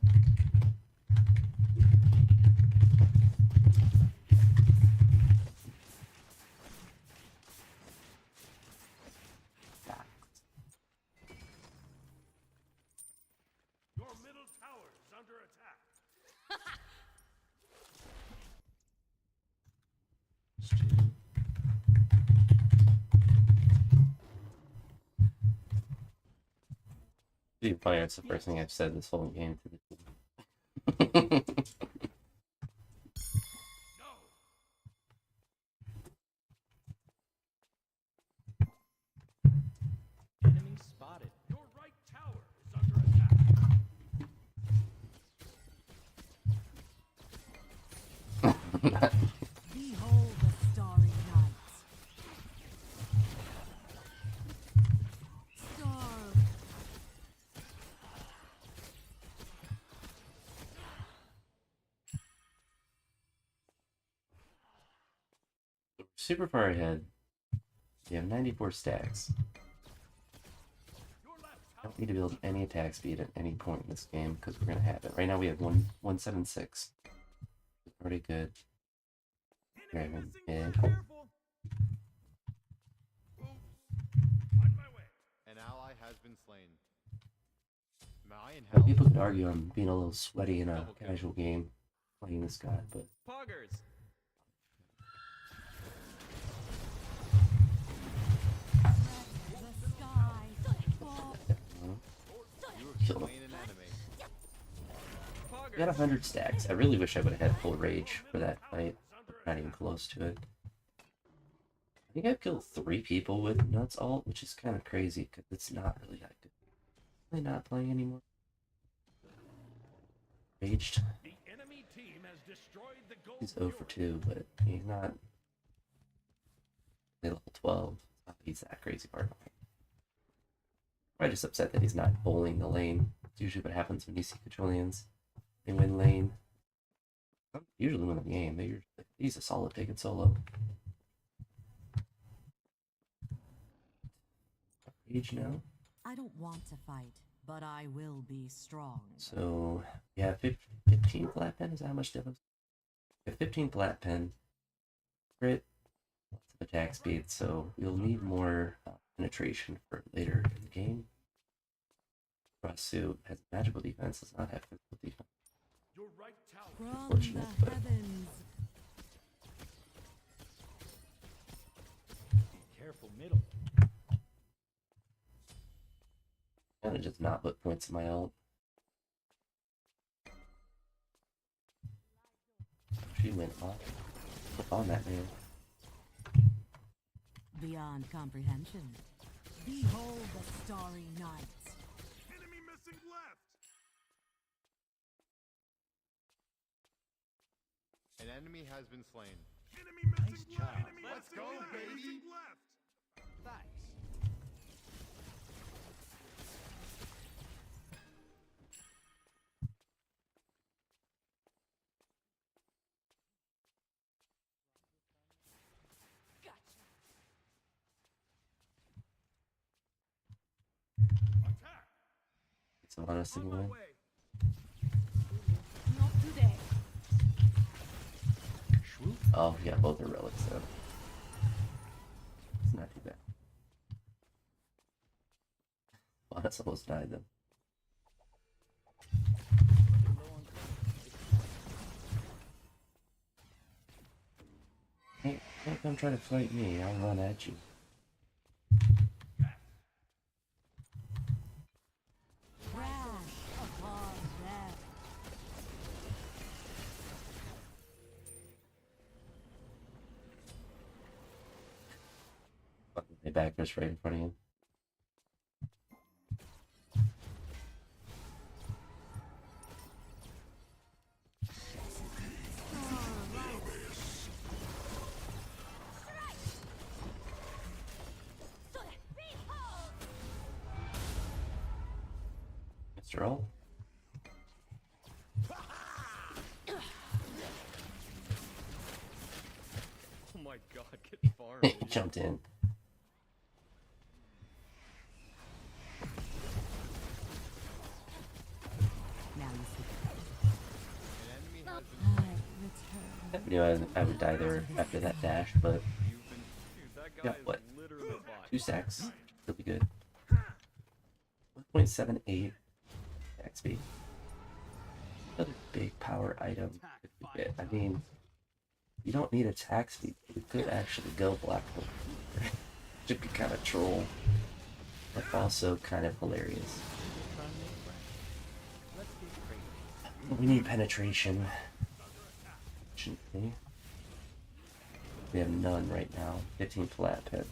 Your middle tower is under attack. Dude, funny, that's the first thing I've said this whole game to the team. Enemy spotted. Your right tower is under attack. Behold the starry night. Starve. Super far ahead. We have 94 stacks. Your left I tower don't need to build any attack speed at any point in this game because we're gonna have it. Right now we have 176. Pretty good. Grabbing mid. Careful. on my way. An ally has been slain. Am I in Now, hell? people could argue I'm being a little sweaty in a Double kill. casual game playing this guy, but Poggers. The sky. Fall. You have Kill him. slain an enemy. I got 100 stacks. I really wish I would have had full rage for that fight. Not even close to it. I think I've killed 3 people with Nuts ult, which is kind of crazy because it's not really that good. Really not playing anymore. Raged. The enemy team has destroyed the gold. He's 0 for 2, but he's not level 12. He's that crazy part. I'm just upset that he's not bowling the lane. It's usually what happens when you see Quadrillions. They win lane. Usually win the game. He's a solid taking solo. Rage now. I don't want to fight, but I will be strong. So, yeah, 15 flat pen. Is that how much difference? We have 15 flat pen. Crit. Lots of attack speed, so we'll need more penetration for later in the game. Rasu has magical defense, does not have physical defense. Your right tower. From the Unfortunate, but- heavens. Careful middle. Kinda just not put points in my ult. She went off on that man. Beyond comprehension. Behold the starry night. Enemy missing left. An enemy has been slain. Enemy missing Nice job. left. Enemy Let's missing go, left. baby. Missing left. Thanks. Attack. It's a honest On my win. way. Not today. Oh, yeah, both are relics though. It's not too bad. Bonus almost died though. Hey, don't come try to fight me, I'll run at you. backers right in front of you. Mr. Ult. Oh my god, get far away. He jumped in. Now you see. An enemy has been I return. I knew I would die there after that dash, but You've been... Dude, that guy yeah, is what? literally a bot. 2 stacks. Really good. 1.78 attack speed. Another big power item. If we get, I mean, you don't need attack speed. You could actually go black hole. Should be kind of troll, but also kind of hilarious. We need penetration. Fortunately, we have none right now. 15 flat pit.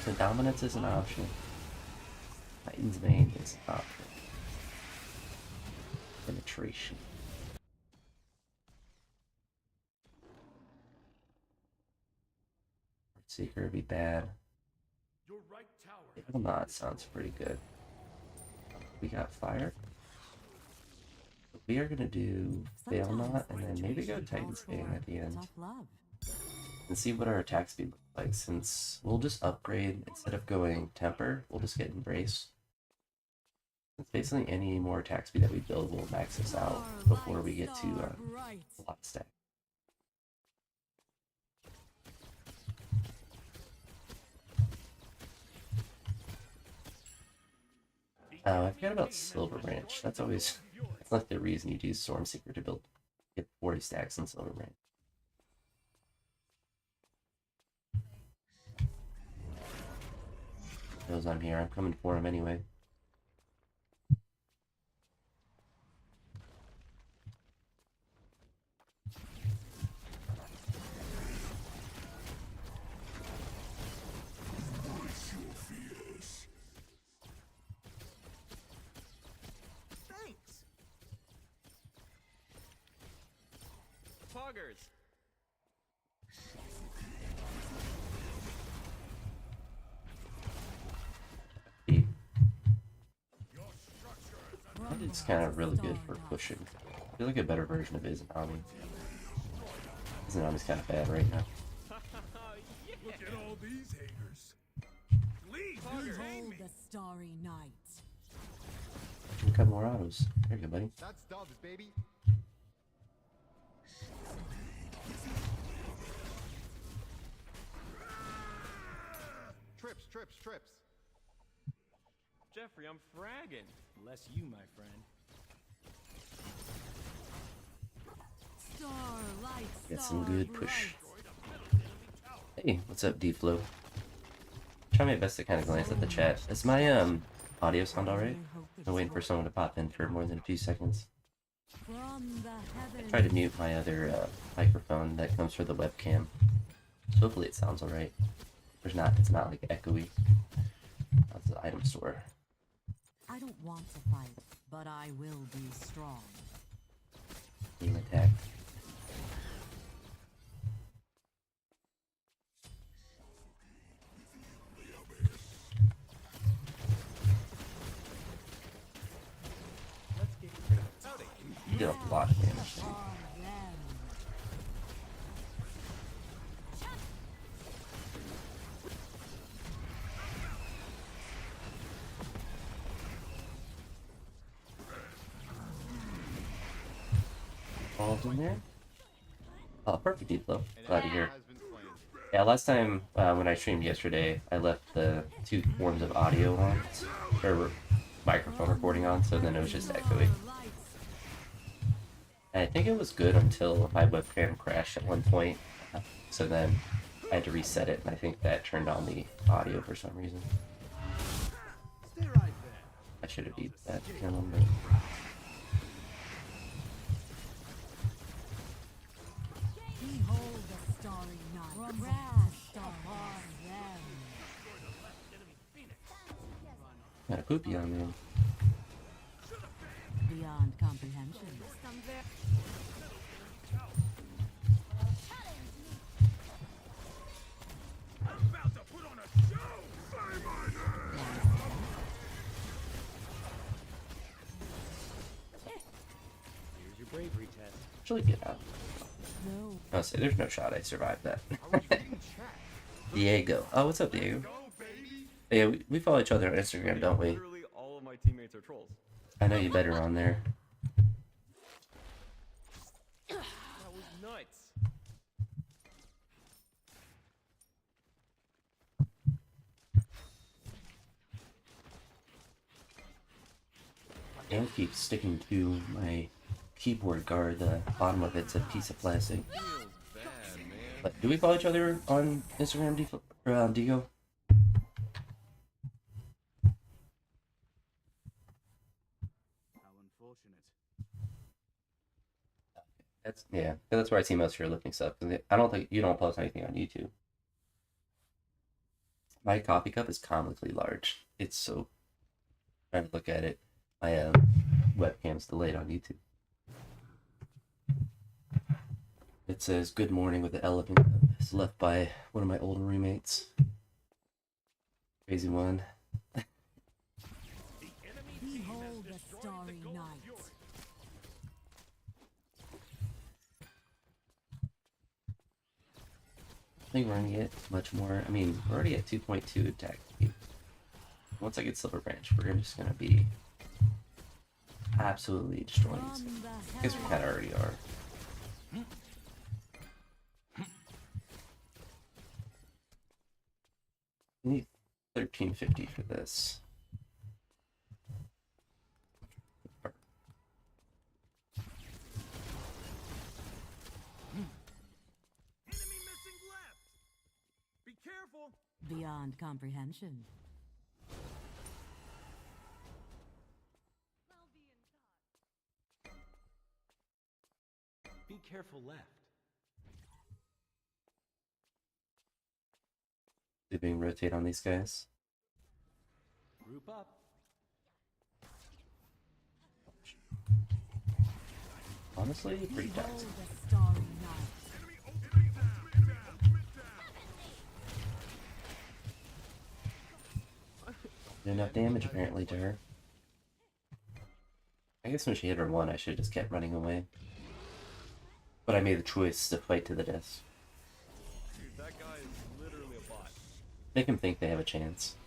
So dominance is an option. Titan's main is an option. Penetration. Seeker would be bad. Your right tower. Well, not sounds pretty good. We got fire. We are gonna do fail not and then maybe go Titan's main at the end Tough love. and see what our attack speed looks like. Since we'll just upgrade instead of going temper, we'll just get embrace. Since basically any more attack speed that we build will max us out before we get to lot stack. I forgot about Silver Branch. That's always, that's like the reason you use Stormseeker to build, get 40 stacks in Silver Branch. Knows I'm here. I'm coming for him anyway. Poggers! It's kind of really good for pushing. I feel like a better version of Izanami. Izanami's kind of bad right now. Look at all these haters. Please, Behold the starry night. We got more autos. There you go, buddy. That's dubs, baby. Trips, trips, trips. Jeffrey, I'm fragging. Less you, my friend. Starlight, Get some good starbright. push. Hey, what's up, D-Flow? Try my best to kind of glance at the chat. Is my audio sound alright? I'm waiting for someone to pop in for more than a few seconds. From the I heavens. tried to mute my other microphone that comes for the webcam. So hopefully it sounds alright. There's not, it's not like echoey. That's the item store. I don't want to fight, but I will be strong. Being attacked. You did a lot of damage there. On them. All in there? Oh, perfect, D-Flow. An Glad to enemy hear. has been slain. Yeah, last time when I streamed yesterday, I left the 2 forms of audio on, or microphone recording on, so then it was just echoey. And I think it was good until my webcam crashed at one point, so then I had to reset it, and I think that turned on the audio for some reason. Stay right there. I should have beat that killing, but Behold the starry night. From wrath on them. Got a poopy on me. Beyond comprehension. Here's your bravery test. Actually, get out. No. I'll say there's no shot I survived that. How are you getting chat? Diego. Oh, what's up, Diego? Yeah, we follow each other on Instagram, don't we? Literally all of my teammates are trolls. I know you better on there. That was nuts. And keep sticking to my keyboard guard. The bottom of it's a piece of plastic. Feels bad, man. But do we follow each other on Instagram, Diego? How unfortunate. That's where I see most of your lifting stuff. 'Cause I don't think you don't post anything on YouTube. My coffee cup is comically large. It's so. Trying to look at it. My webcam's delayed on YouTube. It says "Good morning" with the elephant. It's left by one of my older roommates. Crazy one. Behold the starry night. I think we're gonna get much more. I mean, we're already at 2.2 attack speed. Once I get Silver Branch, we're just gonna be absolutely destroying these things. From the I guess we kind of already are. We need 1350 for this. Enemy missing left. Be careful. beyond comprehension. Be careful left. Being rotate on these guys. Group up. Honestly, pretty Behold toxic. the starry night. Did enough damage apparently to her. I guess when she hit her one, I should have just kept running away. But I made the choice to fight to the death. Dude, that guy is literally a bot. Make them think they have a chance.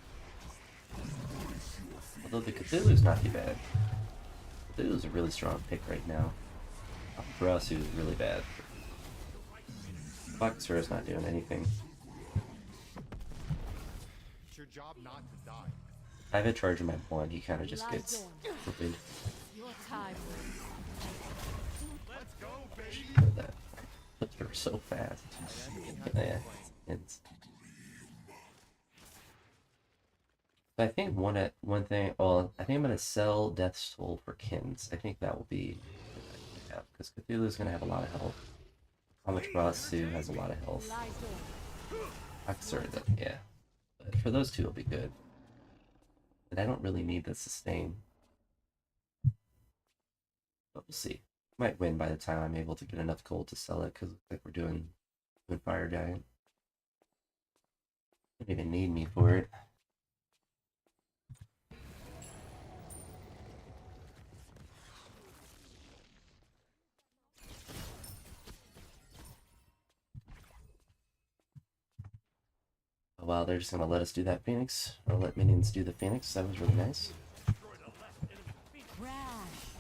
Although the Cthulhu's not too bad. Cthulhu's a really strong pick right now. Brasu is really bad. Bakasura's not doing anything. It's your job not to die. I have a charge in my one, he kind of just gets stupid. Your time Let's go, baby. Look at that. Puts her so fast. Yeah, it's... I think one thing. Well, I think I'm gonna sell Death's Toll for Kins. I think that will be because Cthulhu's gonna have a lot of health. How much Brasu has a lot of health. Bakasura, yeah. But for those two, it'll be good. And I don't really need the sustain. But we'll see. Might win by the time I'm able to get enough gold to sell it, because it looks like we're doing Fire Giant. Don't even need me for it. Oh, wow, they're just gonna let us do that Phoenix, or let minions do the Phoenix. That was really nice. Crash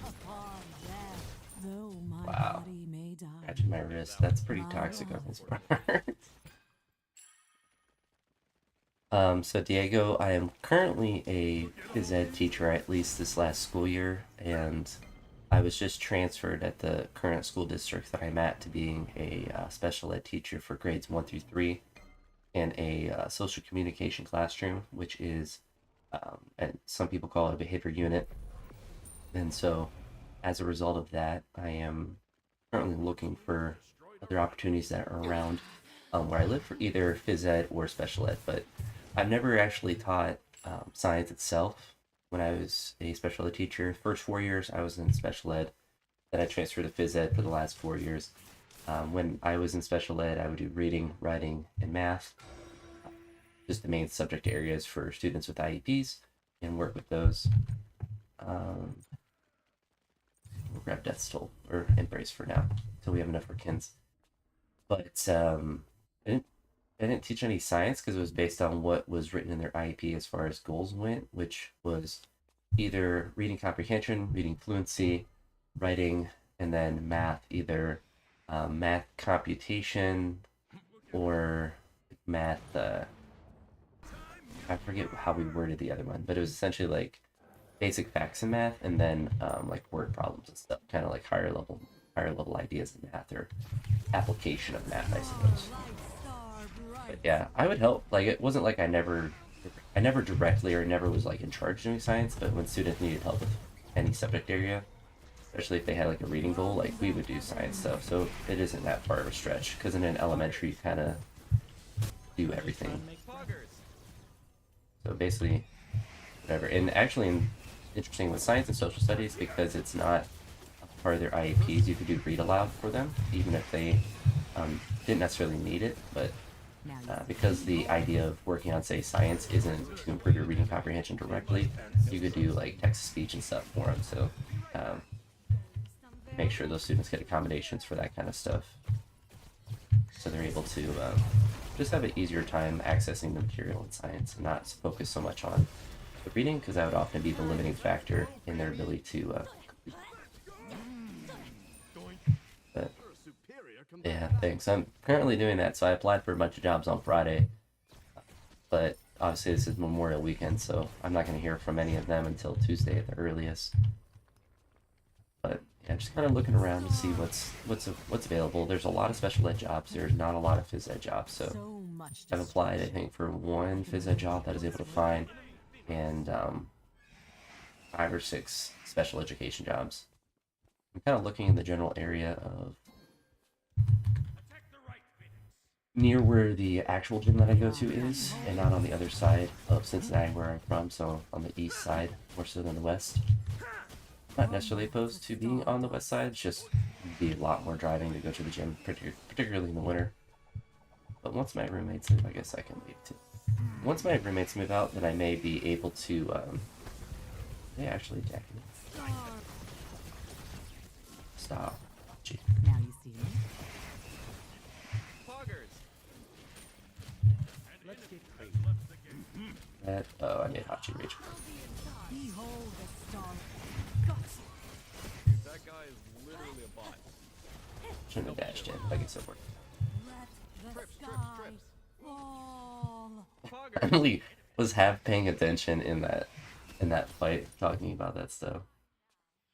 upon death. Though my Wow. body may die. Catching my wrist. That's pretty toxic on his part. So Diego, I am currently a phys ed teacher, at least this last school year, and I was just transferred at the current school district that I'm at to being a special ed teacher for grades 1 through 3 in a social communication classroom, which is, and some people call it a behavior unit. And so, as a result of that, I am currently looking for other opportunities that are around where I live for either phys ed or special ed, but I've never actually taught science itself. when I was a special ed teacher. First 4 years I was in special ed. Then I transferred to phys ed for the last 4 years. When I was in special ed, I would do reading, writing, and math, just the main subject areas for students with IEPs, and work with those. We'll grab Death's Toll or Embrace for now until we have enough for Kins. But I didn't teach any science because it was based on what was written in their IEP as far as goals went, which was either reading comprehension, reading fluency, writing, and then math, either math computation or math. I forget how we worded the other one, but it was essentially like basic facts in math, and then like word problems and stuff, kind of like higher level ideas in math or application of math, I suppose. But yeah, I would help. Like it wasn't like I never directly or never was like in charge of doing science, but when students needed help with any subject area, especially if they had like a reading goal, like we would do science stuff. So it isn't that far of a stretch because in an elementary you kind of do everything. So basically, whatever. And actually, interesting with science and social studies, because it's not a part of their IEPs, you could do read aloud for them, even if they didn't necessarily need it. But because the idea of working on, say, science isn't to improve your reading comprehension directly, you could do like text-to-speech and stuff for them. So make sure those students get accommodations for that kind of stuff, so they're able to just have an easier time accessing the material in science and not focus so much on the reading, because that would often be the limiting factor in their ability to but yeah, thanks. I'm currently doing that, so I applied for a bunch of jobs on Friday, but obviously this is Memorial Weekend, so I'm not going to hear from any of them until Tuesday at the earliest. But yeah, just kind of looking around to see what's available. There's a lot of special ed jobs. There's not a lot of phys ed jobs, so I've applied, I think, for one phys ed job that I was able to find, and 5 or 6 special education jobs. I'm kind of looking in the general area of near where the actual gym that I go to is, and not on the other side of Cincinnati where I'm from, so on the east side more so than the west. Not necessarily opposed to being on the west side, it's just be a lot more driving to go to the gym, particularly in the winter. But once my roommates leave, I guess I can leave too. Once my roommates move out, then I may be able to, they actually attack me. Stop. Gee. Now you see me. Let's get crazy. That, oh, I made Hachi rage. Behold the star. That guy is literally a bot. Shouldn't have dashed in. I guess it worked. Let the sky fall. Emily was half paying attention in that fight, talking about that stuff.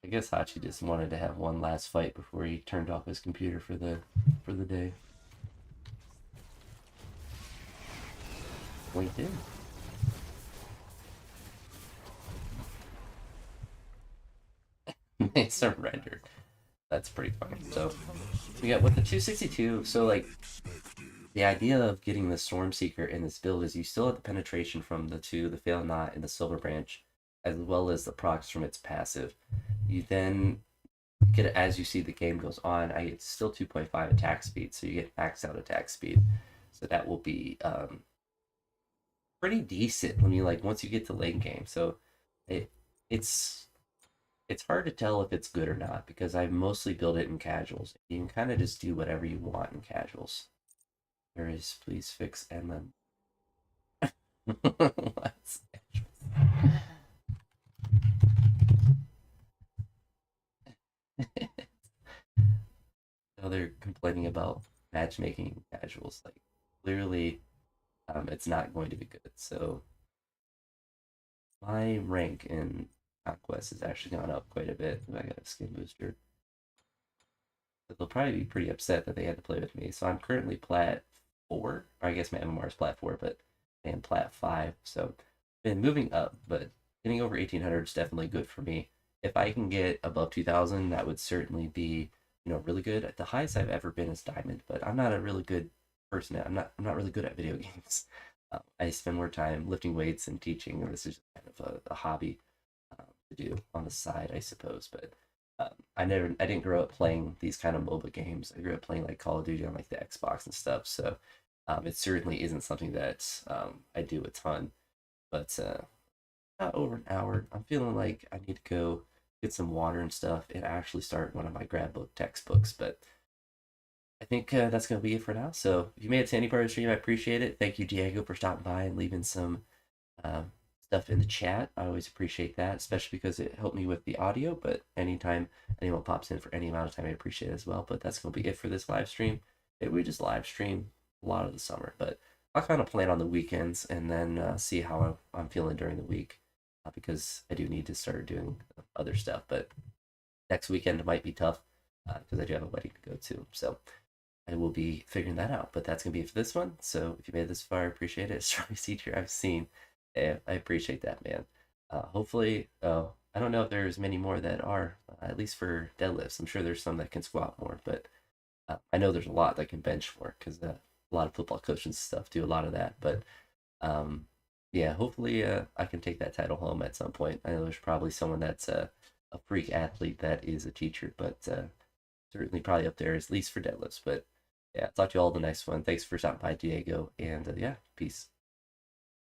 I guess Hachi just wanted to have one last fight before he turned off his computer for the day. We did. They surrendered. That's pretty funny. So we got with the 262. So like the idea of getting the Stormseeker in this build is you still have the penetration from the Fail Not and the Silver Branch, as well as the procs from its passive. You then get, as you see the game goes on, I get still 2.5 attack speed, so you get maxed out attack speed. So that will be pretty decent when you once you get to late game. So it's hard to tell if it's good or not, because I mostly build it in casuals. You can kind of just do whatever you want in casuals. There is, please fix MM. What's now they're complaining about matchmaking in casuals. Like, clearly, it's not going to be good. So my rank in Conquest has actually gone up quite a bit. I got a skin booster. But they'll probably be pretty upset that they had to play with me. So I'm currently plat 4. Or I guess my MMR is plat 4, but I am plat 5. So been moving up, but getting over 1800 is definitely good for me. If I can get above 2000, that would certainly be, really good. The highest I've ever been is Diamond, but I'm not a really good person. I'm not really good at video games. I spend more time lifting weights and teaching, and this is kind of a hobby. to do on the side, I suppose. But I didn't grow up playing these kind of MOBA games. I grew up playing like Call of Duty on like the Xbox and stuff. So it certainly isn't something that I do a ton. But not over an hour. I'm feeling like I need to go get some water and stuff and actually start one of my grab book textbooks. But I think that's going to be it for now. So if you made it to any part of the stream, I appreciate it. Thank you, Diego, for stopping by and leaving some stuff in the chat. I always appreciate that, especially because it helped me with the audio. But anytime anyone pops in for any amount of time, I appreciate it as well. But that's going to be it for this live stream. Maybe we just live stream a lot of the summer, but I'll kind of plan on the weekends and then see how I'm feeling during the week because I do need to start doing other stuff. But next weekend might be tough because I do have a wedding to go to. So I will be figuring that out. But that's going to be it for this one. So if you made it this far, I appreciate it. Strongest teacher I've seen. Yeah, I appreciate that, man. Hopefully, I don't know if there's many more that are, at least for deadlifts. I'm sure there's some that can squat more, but I know there's a lot that can bench more because a lot of football coaches and stuff do a lot of that. But yeah, hopefully I can take that title home at some point. I know there's probably someone that's a freak athlete that is a teacher, but certainly probably up there, at least for deadlifts. But yeah, talk to you all in the next one. Thanks for stopping by, Diego. And yeah, peace.